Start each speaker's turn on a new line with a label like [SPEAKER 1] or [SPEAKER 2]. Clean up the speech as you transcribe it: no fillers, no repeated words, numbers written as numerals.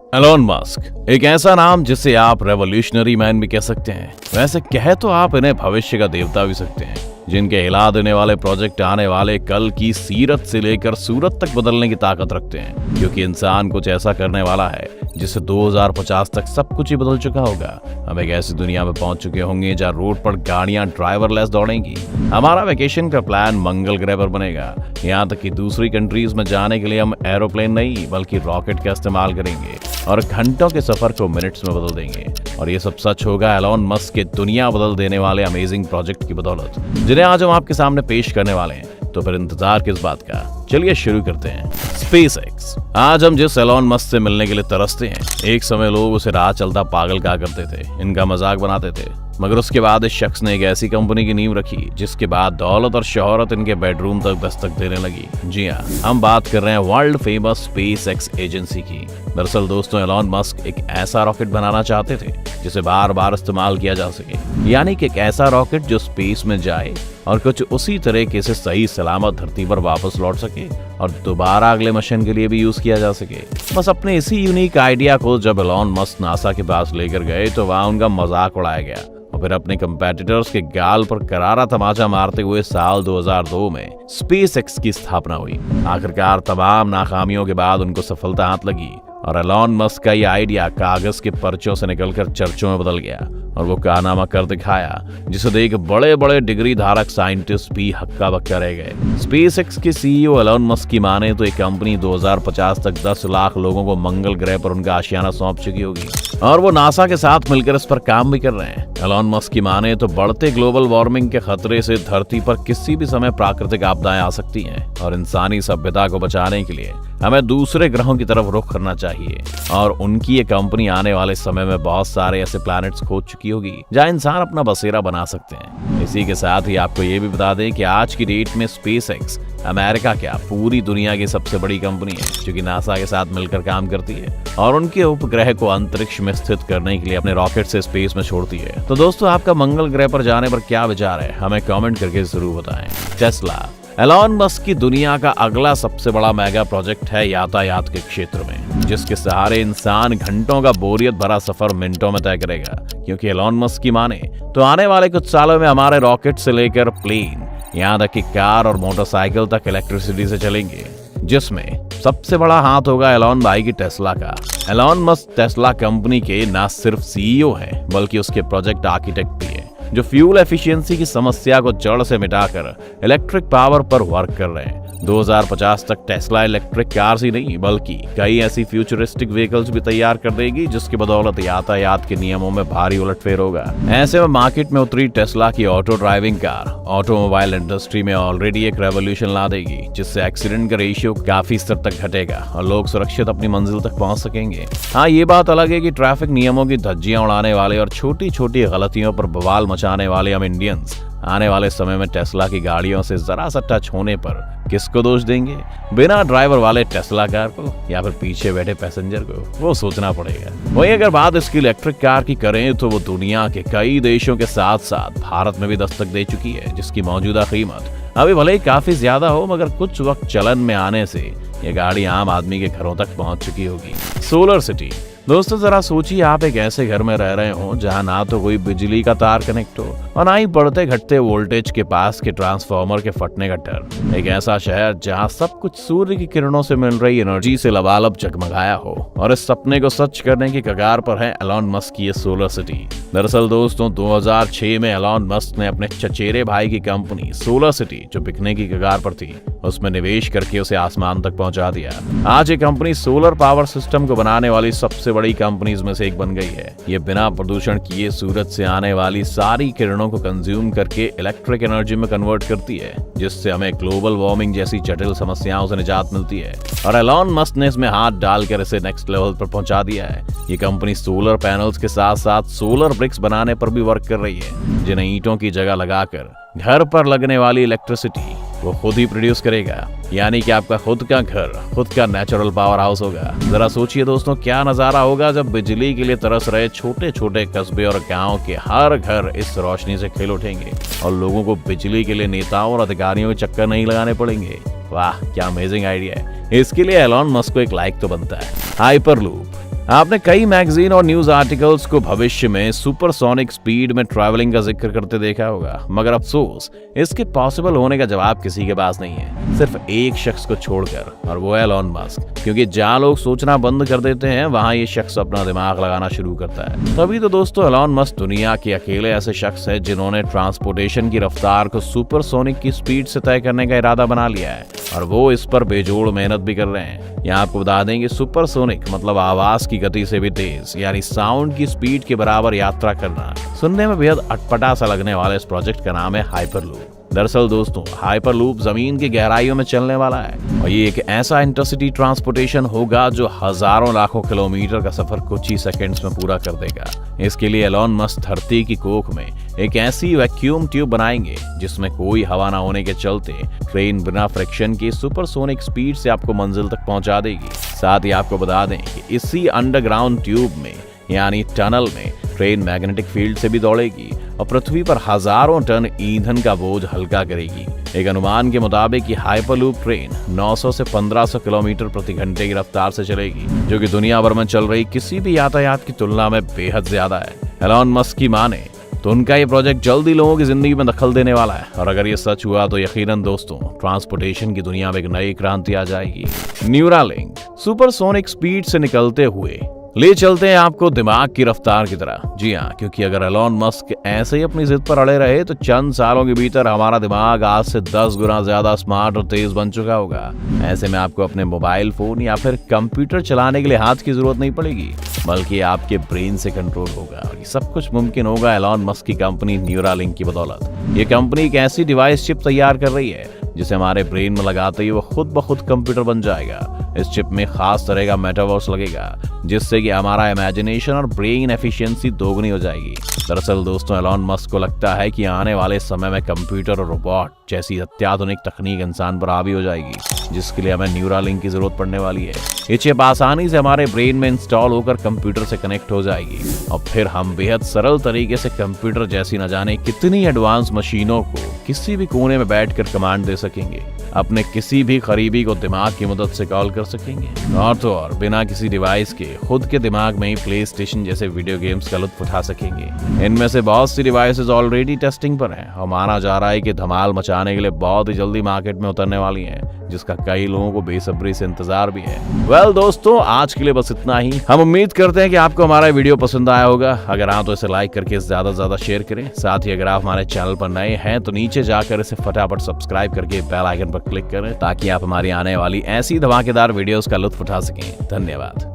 [SPEAKER 1] Elon Musk एक ऐसा नाम जिसे आप रेवोल्यूशनरी मैन भी कह सकते हैं। वैसे कह तो आप इन्हें भविष्य का देवता भी सकते हैं, जिनके हिला देने वाले प्रोजेक्ट आने वाले कल की सीरत से लेकर सूरत तक बदलने की ताकत रखते हैं। क्योंकि इंसान कुछ ऐसा करने वाला है जिससे 2050 तक सब कुछ ही बदल चुका होगा। हम एक ऐसी दुनिया में पहुंच चुके होंगे जहां रोड पर गाड़ियां ड्राइवरलेस दौड़ेंगी। हमारा वेकेशन का प्लान मंगल ग्रह पर बनेगा। यहाँ तक कि दूसरी कंट्रीज में जाने के लिए हम एरोप्लेन नहीं बल्कि रॉकेट का इस्तेमाल करेंगे और घंटों के सफर को मिनट्स में बदल देंगे। और ये सब सच होगा एलोन मस्क के दुनिया बदल देने वाले अमेजिंग प्रोजेक्ट की बदौलत, जिन्हें आज हम आपके सामने पेश करने वाले हैं। तो फिर इंतजार किस बात का, चलिए शुरू करते हैं। स्पेसएक्स। आज हम जिस एलोन मस्क से मिलने के लिए तरसते हैं, एक समय लोग उसे राह चलता पागल कहा करते थे, इनका मजाक बनाते थे। मगर उसके बाद इस शख्स ने एक ऐसी कंपनी की नींव रखी जिसके बाद दौलत और शोहरत इनके बेडरूम तक दस्तक देने लगी। जी हाँ, हम बात कर रहे हैं वर्ल्ड फेमस स्पेसएक्स एजेंसी की। दरअसल दोस्तों, एलोन मस्क एक ऐसा रॉकेट बनाना चाहते थे जिसे बार बार इस्तेमाल किया जा सके, यानी कि एक ऐसा रॉकेट जो स्पेस में जाए और कुछ उसी तरीके से सही सलामत धरती पर वापस लौट सके और दोबारा अगले मिशन के लिए भी यूज किया जा सके। बस अपने इसी यूनिक आइडिया को जब एलोन मस्क नासा के पास लेकर गए तो वहां उनका मजाक उड़ाया गया और फिर अपने कंपेटिटर्स के गाल पर करारा तमाचा मारते हुए साल 2002 में स्पेसएक्स की स्थापना हुई। आखिरकार तमाम नाकामियों के बाद उनको सफलता हाथ लगी और एलोन मस्क का ये आइडिया कागज के पर्चों से निकलकर चर्चों में बदल गया और वो कारनामा कर दिखाया जिसे देख बड़े बड़े डिग्री धारक साइंटिस्ट भी हक्का बक्का रह गए। स्पेसएक्स के सीईओ एलोन मस्क की माने तो ये कंपनी 2050 तक 10 लाख लोगों को मंगल ग्रह पर उनका आशियाना सौंप चुकी होगी और वो नासा के साथ मिलकर इस पर काम भी कर रहे हैं। एलोन मस्क की माने तो बढ़ते ग्लोबल वार्मिंग के खतरे से धरती पर किसी भी समय प्राकृतिक आपदाएं आ सकती हैं और इंसानी सभ्यता को बचाने के लिए हमें दूसरे ग्रहों की तरफ रुख करना चाहिए। और उनकी ये कंपनी आने वाले समय में बहुत सारे ऐसे प्लैनेट्स खोज चुकी होगी जहां इंसान अपना बसेरा बना सकते हैं। इसी के साथ ही आपको ये भी बता दें कि आज की डेट में स्पेसएक्स अमेरिका क्या पूरी दुनिया की सबसे बड़ी कंपनी है, जो कि नासा के साथ मिलकर काम करती है और उनके उपग्रह को अंतरिक्ष में स्थित करने के लिए अपने रॉकेट से स्पेस में छोड़ती है। तो दोस्तों, आपका मंगल ग्रह पर जाने पर क्या विचार है, हमें कमेंट करके जरूर बताएं। टेस्ला। एलोन मस्क की दुनिया का अगला सबसे बड़ा मेगा प्रोजेक्ट है यातायात के क्षेत्र में, जिसके सहारे इंसान घंटों का बोरियत भरा सफर मिनटों में तय करेगा। क्योंकि एलोन मस्क की माने तो आने वाले कुछ सालों में हमारे रॉकेट से लेकर प्लेन, यहाँ तक कि कार और मोटरसाइकिल तक इलेक्ट्रिसिटी से चलेंगे, जिसमें सबसे बड़ा हाथ होगा एलोन भाई की टेस्ला का। एलोन मस्क टेस्ला कंपनी के न सिर्फ सीईओ हैं बल्कि उसके प्रोजेक्ट आर्किटेक्ट भी हैं, जो फ्यूल एफिशिएंसी की समस्या को जड़ से मिटाकर इलेक्ट्रिक पावर पर वर्क कर रहे हैं। 2050 तक टेस्ला इलेक्ट्रिक कार्स ही नहीं बल्कि कई ऐसी फ्यूचरिस्टिक व्हीकल्स भी तैयार कर देगी जिसकी बदौलत यातायात के नियमों में भारी उलटफेर होगा। ऐसे में मार्केट में उतरी टेस्ला की auto driving car automobile industry में ऑलरेडी एक रेवोल्यूशन ला देगी, जिससे एक्सीडेंट का रेशियो काफी स्तर तक घटेगा और लोग सुरक्षित अपनी मंजिल तक पहुंच सकेंगे। हाँ, ये बात अलग है कि ट्रैफिक नियमों की धज्जियां उड़ाने वाले और छोटी छोटी गलतियों पर बवाल मचाने वाले हम इंडियंस आने वाले समय में टेस्ला की गाड़ियों से जरा सा टच होने पर किसको दोष देंगे, बिना ड्राइवर वाले टेस्ला कार को या फिर पीछे बैठे पैसेंजर को, वो सोचना पड़ेगा। वहीं अगर बात इसकी इलेक्ट्रिक कार की करें तो वो दुनिया के कई देशों के साथ साथ भारत में भी दस्तक दे चुकी है, जिसकी मौजूदा कीमत अभी भले ही काफी ज्यादा हो मगर कुछ वक्त चलन में आने से ये गाड़ी आम आदमी के घरों तक पहुंच चुकी होगी। Solar city. दोस्तों, जरा सोचिए, आप एक ऐसे घर में रह रहे हो जहां ना तो कोई बिजली का तार कनेक्ट हो और ना ही बढ़ते घटते वोल्टेज के पास के ट्रांसफार्मर के फटने का डर। एक ऐसा शहर जहां सब कुछ सूर्य की किरणों से मिल रही एनर्जी से लबालब जगमगाया हो। और इस सपने को सच करने की कगार पर है एलोन मस्क की ये सोलर सिटी। दरअसल दोस्तों, 2006 में एलोन मस्क ने अपने चचेरे भाई की कंपनी सोलर सिटी, जो बिकने की कगार पर थी, उसमें निवेश करके उसे आसमान तक पहुंचा दिया। आज ये कंपनी सोलर पावर सिस्टम को बनाने वाली सबसे बड़ी कंपनीज में से एक बन गई है। ये बिना प्रदूषण किए सूरज से आने वाली सारी किरणों को कंज्यूम करके इलेक्ट्रिक एनर्जी में कन्वर्ट करती है, जिससे हमें ग्लोबल वार्मिंग जैसी जटिल समस्याओं से निजात मिलती है। और एलोन मस्क ने इसमें हाथ डालकर इसे नेक्स्ट लेवल पर पहुंचा दिया है। ये कंपनी सोलर पैनल्स के साथ साथ सोलर ब्रिक्स बनाने पर भी वर्क कर रही है, जिन्हें ईंटों की जगह लगाकर घर पर लगने वाली इलेक्ट्रिसिटी वो खुद ही प्रोड्यूस करेगा, यानी कि आपका खुद का घर, खुद का नेचुरल पावर हाउस होगा। जरा सोचिए दोस्तों, क्या नजारा होगा जब बिजली के लिए तरस रहे छोटे छोटे कस्बे और गांव के हर घर इस रोशनी से खिल उठेंगे और लोगों को बिजली के लिए नेताओं और अधिकारियों के चक्कर नहीं लगाने पड़ेंगे। वाह, क्या अमेजिंग आइडिया है। इसके लिए एलोन मस्क को एक लाइक तो बनता है। हाइपरलूप। आपने कई मैगजीन और न्यूज आर्टिकल्स को भविष्य में सुपरसोनिक स्पीड में ट्रैवलिंग का जिक्र करते देखा होगा, मगर अफसोस इसके पॉसिबल होने का जवाब किसी के पास नहीं है, सिर्फ एक शख्स को छोड़कर, और वो है एलॉन मस्क। क्योंकि जहां लोग सोचना बंद कर देते हैं वहां ये शख्स अपना दिमाग लगाना शुरू करता है। तभी तो दोस्तों एलॉन मस्क दुनिया के अकेले ऐसे शख्स है जिन्होंने ट्रांसपोर्टेशन की रफ्तार को सुपरसोनिक की स्पीड से तय करने का इरादा बना लिया है, और वो इस पर बेजोड़ मेहनत भी कर रहे हैं। यहाँ आपको बता दें कि सुपरसोनिक मतलब आवाज की गति से भी तेज, यानी साउंड की स्पीड के बराबर यात्रा करना। सुनने में बेहद अटपटा सा लगने वाले इस प्रोजेक्ट का नाम है हाइपरलूप। दरअसल दोस्तों हाइपरलूप जमीन की गहराइयों में चलने वाला है, और ये एक ऐसा इंटरसिटी ट्रांसपोर्टेशन होगा जो हजारों लाखों किलोमीटर का सफर कुछ ही सेकंड्स में पूरा कर देगा। इसके लिए एलॉन मस्क धरती की कोख में एक ऐसी वैक्यूम ट्यूब बनाएंगे जिसमें कोई हवा ना होने के चलते ट्रेन बिना फ्रिक्शन की सुपरसोनिक स्पीड से आपको मंजिल तक पहुंचा देगी। साथ ही आपको बता दें कि इसी अंडरग्राउंड ट्यूब में यानी टनल में ट्रेन मैग्नेटिक फील्ड से भी दौड़ेगी और पृथ्वी पर हजारों टन ईंधन का बोझ हल्का करेगी। एक अनुमान के मुताबिक ये हाइपरलूप ट्रेन 900 से 1500 किलोमीटर प्रति घंटे की रफ्तार से चलेगी, जो कि दुनिया भर में चल रही किसी भी यातायात की तुलना में बेहद ज्यादा है। एलॉन मस्क की माने तो उनका ये प्रोजेक्ट जल्द ही लोगों की जिंदगी में दखल देने वाला है, और अगर ये सच हुआ तो यकीनन दोस्तों ट्रांसपोर्टेशन की दुनिया में एक नई क्रांति आ जाएगी। न्यूरालिंक सुपरसोनिक स्पीड से निकलते हुए ले चलते हैं आपको दिमाग की रफ्तार की तरह। जी हाँ, क्योंकि अगर एलॉन मस्क ऐसे ही अपनी जिद पर अड़े रहे तो चंद सालों के भीतर हमारा दिमाग आज से 10 गुना ज्यादा स्मार्ट और तेज बन चुका होगा। ऐसे में आपको अपने मोबाइल फोन या फिर कंप्यूटर चलाने के लिए हाथ की जरूरत नहीं पड़ेगी, बल्कि आपके ब्रेन से कंट्रोल होगा। और ये सब कुछ मुमकिन होगा एलॉन मस्क की कंपनी न्यूरालिंक की बदौलत। ये कंपनी एक ऐसी डिवाइस चिप तैयार कर रही है जिसे हमारे ब्रेन में लगाते ही वो खुद ब खुद कंप्यूटर बन जाएगा। इस चिप में खास तरह का मेटावर्स लगेगा जिससे कि हमारा इमेजिनेशन और ब्रेन एफिशिएंसी दोगुनी हो जाएगी। दरअसल दोस्तों एलॉन मस्क को लगता है कि आने वाले समय में कंप्यूटर और रोबोट जैसी अत्याधुनिक तकनीक इंसान पर हावी हो जाएगी, जिसके लिए हमें न्यूरालिंक की जरूरत पड़ने वाली है। ये चिप आसानी से हमारे ब्रेन में इंस्टॉल होकर कंप्यूटर से कनेक्ट हो जाएगी, और फिर हम बेहद सरल तरीके से कंप्यूटर जैसी न जाने कितनी एडवांस मशीनों को किसी भी कोने में बैठकर कमांड दे सकेंगे। अपने किसी भी करीबी को दिमाग की मदद से कॉल कर सकेंगे, और तो और बिना किसी डिवाइस के खुद के दिमाग में ही प्ले स्टेशन जैसे वीडियो गेम्स का लुत्फ उठा सकेंगे। इनमें से बहुत सी डिवाइसेस ऑलरेडी टेस्टिंग पर हैं, और माना जा रहा है कि धमाल मचाने के लिए बहुत ही जल्दी मार्केट में उतरने वाली हैं, जिसका कई लोगों को बेसब्री से इंतजार भी है। वेल दोस्तों आज के लिए बस इतना ही। हम उम्मीद करते हैं कि आपको हमारा वीडियो पसंद आया होगा। अगर हाँ तो इसे लाइक करके ज्यादा से ज्यादा शेयर करें। साथ ही अगर आप हमारे चैनल पर नए हैं तो नीचे जाकर इसे फटाफट सब्सक्राइब करके बेल आइकन पर क्लिक करें, ताकि आप हमारी आने वाली ऐसी धमाकेदार वीडियोस का लुत्फ उठा सकें। धन्यवाद।